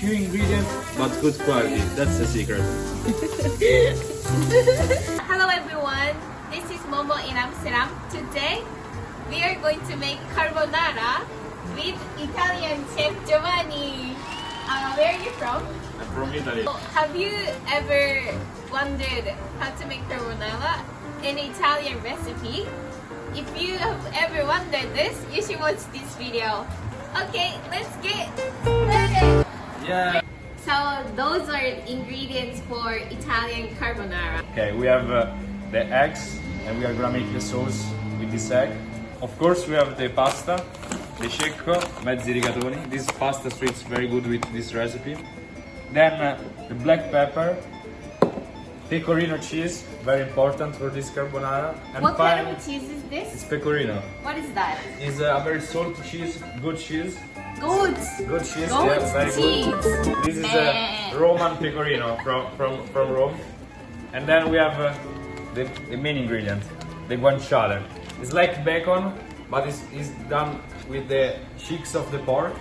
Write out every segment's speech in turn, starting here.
few ingredients, but good quality. That's the secret. Hello everyone, this is Momo in Amsterdam. Today we are going to make carbonara with Italian chef Giovanni. Where are you from? I'm from Italy. Have you ever wondered how to make carbonara, an Italian recipe? If you have ever wondered this, you should watch this video. Okay, let's get started. Yeah. So those are ingredients for Italian carbonara. Okay, we have the eggs, and we are gonna make the sauce with this egg. Of course, we have the pasta, the secco, mezzi rigatoni. This pasta street's very good with this recipe. Then the black pepper, pecorino cheese, very important for this carbonara. And What kind of cheese is this? It's pecorino. What is that? It's a very salty cheese, good cheese. Goat. Good cheese, Goat yeah, very cheese. good. This is a Roman pecorino from Rome. And then we have the main ingredient, the guanciale. It's like bacon, but it's done with the cheeks of the pork,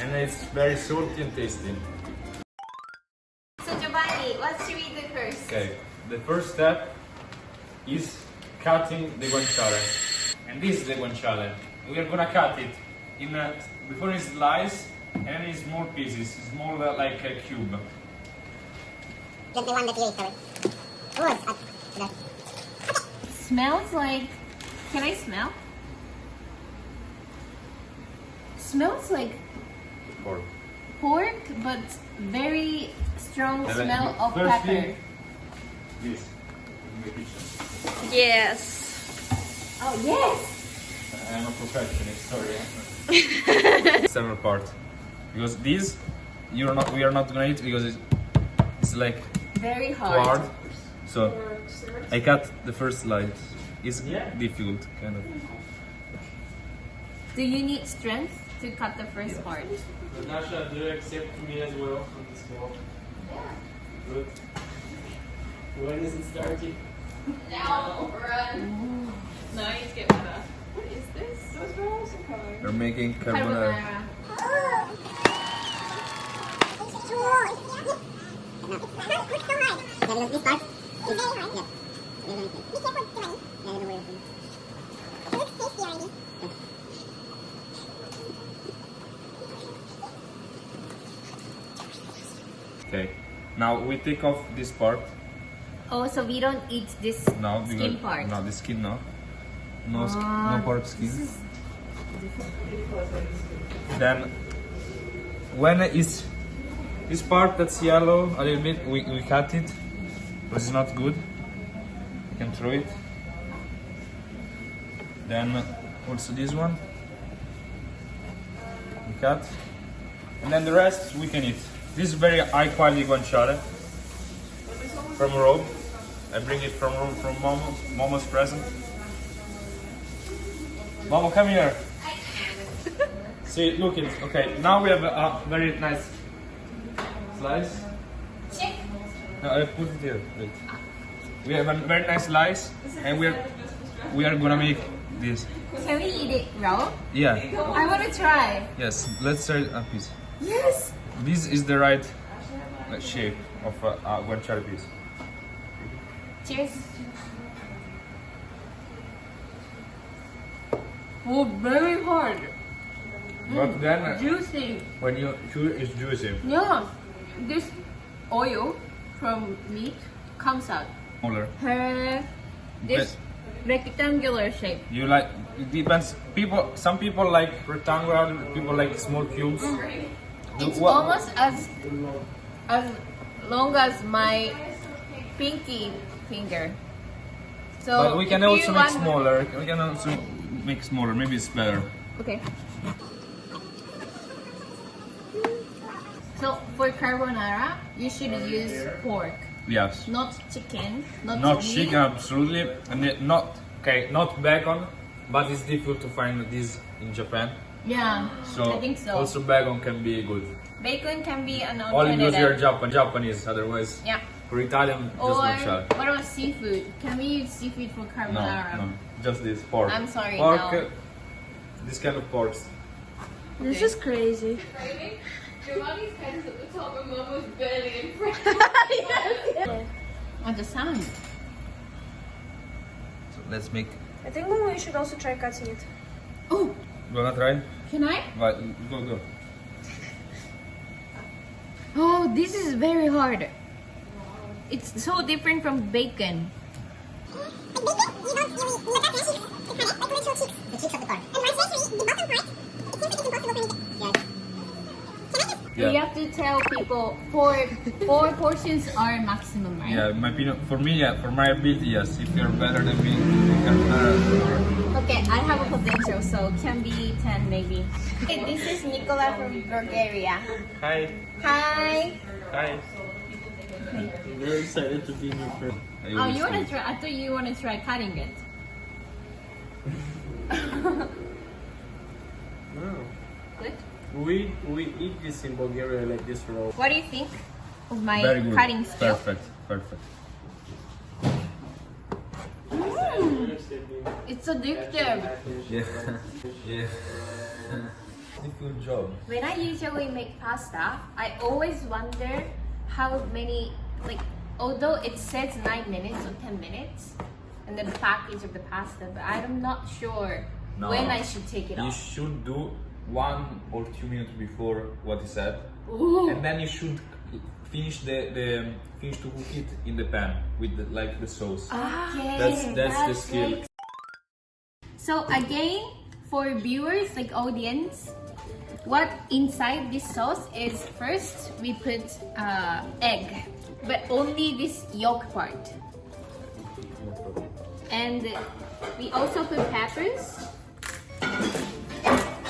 and it's very salty and tasty. So Giovanni, what should we do first? Okay, the first step is cutting the guanciale. And this is the guanciale. We are gonna cut it in before it's slice and in small pieces, small like a cube. Just the one that you ate, sorry. Smells like. Can I smell? Smells like Pork. pork, but very strong And then smell of firstly, pepper. This. In the kitchen. Yes. Oh yes. I'm a perfectionist, sorry. Several parts. Because these we are not gonna eat because it's like Very too hard. hard. So I cut the first slice. It's difficult, kind of. Do you need strength to cut the first part? Natasha, do you accept me as well on this call? Yeah. Good. When is it starting? Now, run. No, you get better. What is this? Those are also colors. We're making carbonara. Carbonara. This part is very hard. Yeah. Be careful, Giovanni. Yeah, don't worry. It looks tasty already. Okay. Now we take off this part. Oh, so we don't eat this No, skin part. No, the skin no. No, Ah, no pork skin. This is Then when it's this part that's yellow a little bit, we cut it because it's not good. You can throw it. Then also this one we cut, and then the rest we can eat. This is very high quality guanciale from Rome. I bring it from Rome, from Momo's present. Momo, come here. See, look it. Okay, now we have a very nice slice. check. No, I put it here. Wait. We have a very nice slice, and we are gonna make this. Can we eat it raw? Yeah. I want to try. Yes. Let's try a piece. Yes. This is the right shape of a guanciale piece. Cheers. Oh, very hard. But then Juicy. when you chew, it's juicy. Yeah. This oil from meat comes out. Smaller. This rectangular shape. You like? It depends. Some people like rectangular. Other people like small cubes. It's What- almost as long as my pinky finger. So But we can if also you make want- smaller. We can also make smaller. Maybe it's better. Okay. So for carbonara, you should use pork, Yes. not chicken, not Not meat. chicken, absolutely, and not bacon, but it's difficult to find this in Japan. Yeah, So I think so. also bacon can be good. Bacon can be an Only because you're alternative. Japanese, otherwise Yeah. for Italian just Or guanciale. what about seafood? Can we use seafood for carbonara? No, just this pork. I'm sorry, Pork, no. this kind of porks. This is crazy. Giovanni's kind of at the top. Oh, the sound. So let's make. I think Momo, you should also try cutting it. Oh, Wanna try? can I? Right, go. Oh, this is very hard. It's so different from bacon. Bacon, you don't really, you got the cheeks, the carrot, like little cheeks. The cheeks of the pork. And rice actually, the bottom part, it seems like it's impossible for me to... Yes. You have to tell people four portions are maximum, right? Yeah, my opinion. For me, yeah. For my ability, yes. If you're better than me, you can. Okay, I have a potential, so can be 10 maybe. Okay, this is Nicola from Bulgaria. Hi. Hi. Hi. I'm very excited to be here first. Oh, you wanna try? I thought you wanna try cutting it. No. Good. We eat this in Bulgaria like this raw. What do you think of my Very good. cutting skill? Perfect. It's addictive. Yeah. Good job. When I usually make pasta, I always wonder how many, like, although it says 9 minutes or 10 minutes and the package of the pasta, but I'm not sure No. when I should take it You off. should do 1 or 2 minutes before what he said, Ooh. and then you should finish finish to cook it in the pan with the sauce. Okay, That's the skill. makes- So again, for viewers like audience, what inside this sauce is first we put egg, but only this yolk part, and we also put peppers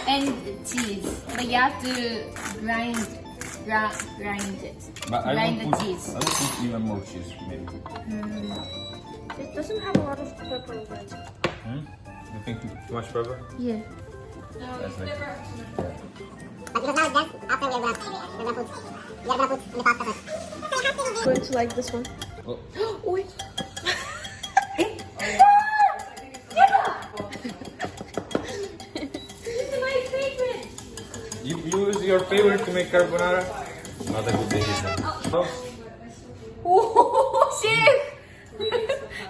and cheese. But you have to grind it. But Grind the cheese. I don't put even more cheese, maybe. It doesn't have a lot of pepper on it. You think too much pepper? Yeah. That's like, But because now it's done, after we're gonna put in the pasta first. So you have to do Going to like this one. oh, Wait. This is my favorite. you use your favorite to make carbonara? Not a good decision. Oh. Oh,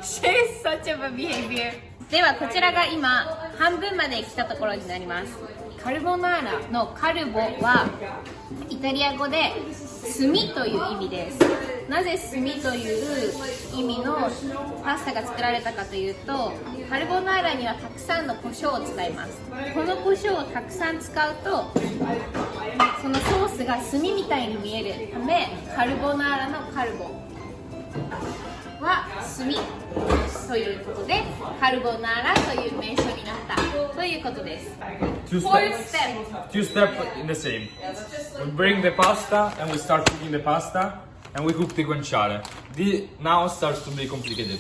chef such a behavior. ではこちらが今半分まで来たところになります。カルボナーラのカルボはイタリア語で炭という意味です。なぜ炭という意味のパスタが作られたかというと、カルボナーラにはたくさんの胡椒を使います。この胡椒をたくさん使うとそのソースが炭みたいに見えるため、カルボナーラのカルボは炭ということで、カルボナーラという名称になったということです。Two steps in the same. We bring the pasta and we start cooking the pasta and we cook the guanciale. This now starts to be complicated.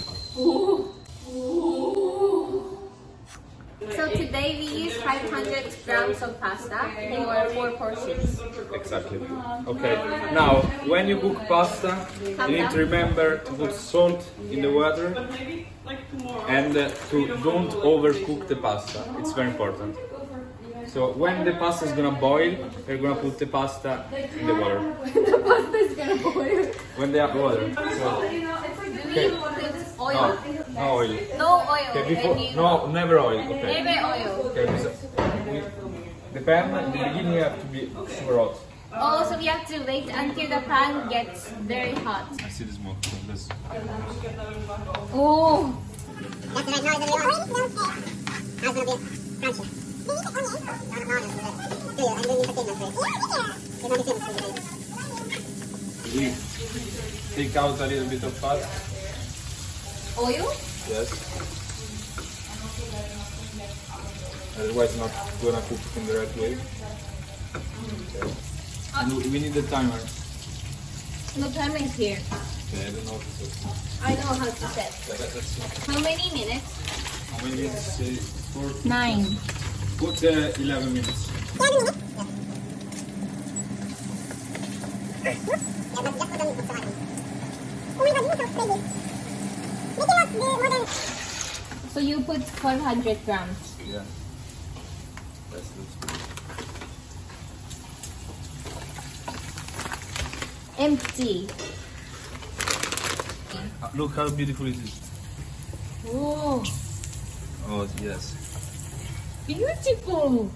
So today we use 500 grams of pasta for 4 portions. Exactly. Okay. Now, when you cook pasta, you need to remember to put salt in the water and to don't overcook the pasta. It's very important. So when the pasta is gonna boil, you're gonna put the pasta in the water. The pasta is gonna boil. When they have water. So, Do we put oil? no oil. No oil. Okay, before, and you- no, never oil. Okay. Never oil. Okay, so the pan in the beginning have to be super hot. Also, we have to wait until the pan gets very hot. I see the smoke. This. Oh, That's right, now it's gonna be orange, no steak. Now it's gonna be crunchy. Do you eat onion? No, do you? I'm doing entertainment for it. Yeah. There's no difference between the We take out a little bit of fat. oil? Yes. Otherwise, not gonna cook in the right way. Okay. And we need the timer. No timer is here. Okay, I don't know if it's okay. I know how to set. Let's see. How many minutes? How many minutes? 9. Put 11 minutes. Yeah, but just put them in the oven. Oh my god, this is so crazy. Make it out more than... So you put 400 grams. Yeah. That's good. Empty. Look how beautiful it is. Oh, Oh, yes. beautiful.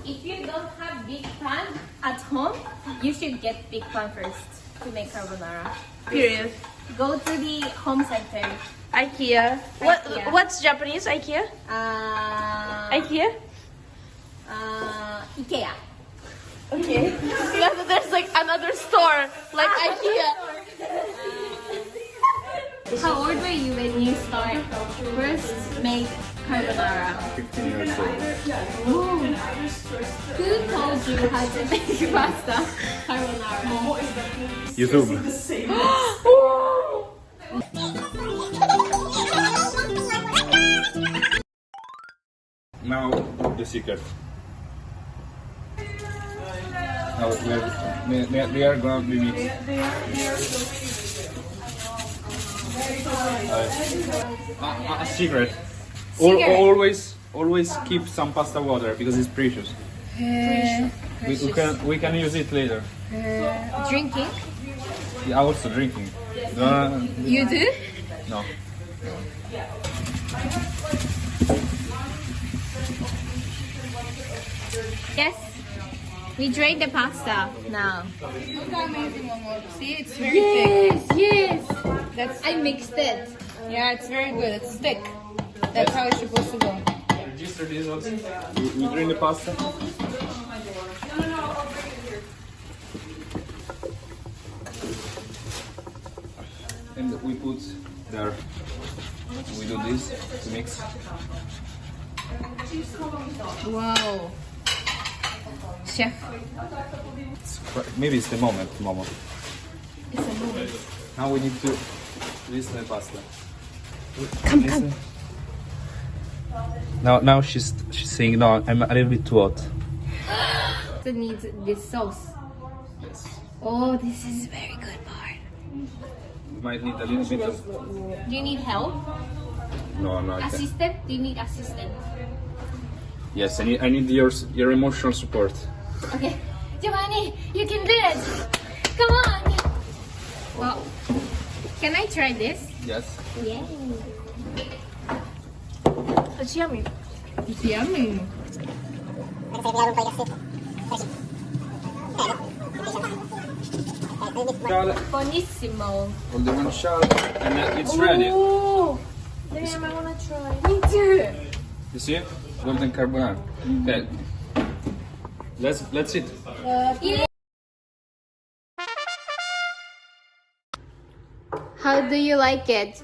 If you don't have big pan at home, you should get big pan first to make carbonara. Period. Go to the home center. IKEA. IKEA. What's Japanese? IKEA? IKEA? IKEA. Okay. There's like another store, like IKEA. How old were you when you first make carbonara? 15 years old. Who told you how to make pasta carbonara? YouTube. Now the secret. Now we are going to be mixed. A secret. Always keep some pasta water because it's precious. We can use it later. Drinking? Yeah, also drinking. You do? No. Yes. We drain the pasta now. Look how amazing, Momo. See, it's very thick. Yes. That's I mixed it. yeah, it's very good. It's thick. That's how it's supposed to go. Register this also. We drain the pasta. And we put there. We do this to mix. Wow. Chef. Maybe it's the moment, Momo. It's a movie. Now we need to listen the pasta. Come. Now she's saying no. I'm a little bit too hot. It needs this sauce. Yes. Oh, this is very good part. We might need a little bit of. Do you need help? No, I can't. Assistant? Do you need assistant? Yes, I need your emotional support. Okay. Giovanni, you can do it. Come on. Well, can I try this? Yes. Yeah. It's yummy. It's yummy. Buonissimo. Hold the guanciale, and it's ready. Oh, damn! I wanna try. Me too. You see? Golden carbonara. Okay. Let's eat. How do you like it?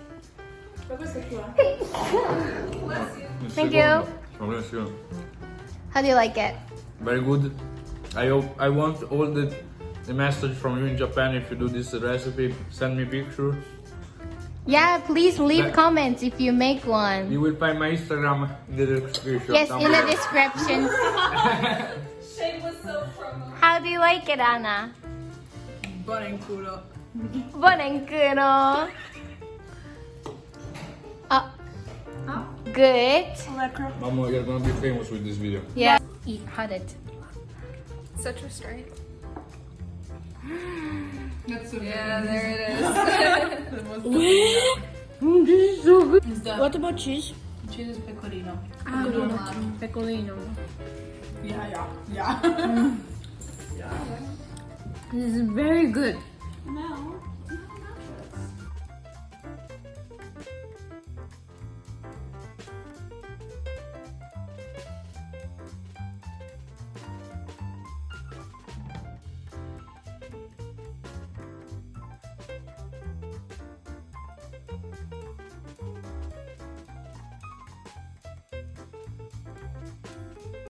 Thank you. How do you like it? Very good. I want all the message from you in Japan. If you do this recipe, send me picture. Yeah, please leave comments if you make one. You will find my Instagram in the description. Yes, down in the below. description. How do you like it, Anna? Buonanculo. Buonanculo. Oh. Good. Mama, you're gonna be famous with this video. Yeah. Eat it. Such a straight. That's so Yeah, there it is. This is so good. What about cheese? Cheese is pecorino. Pecorino. Yeah. This is very good.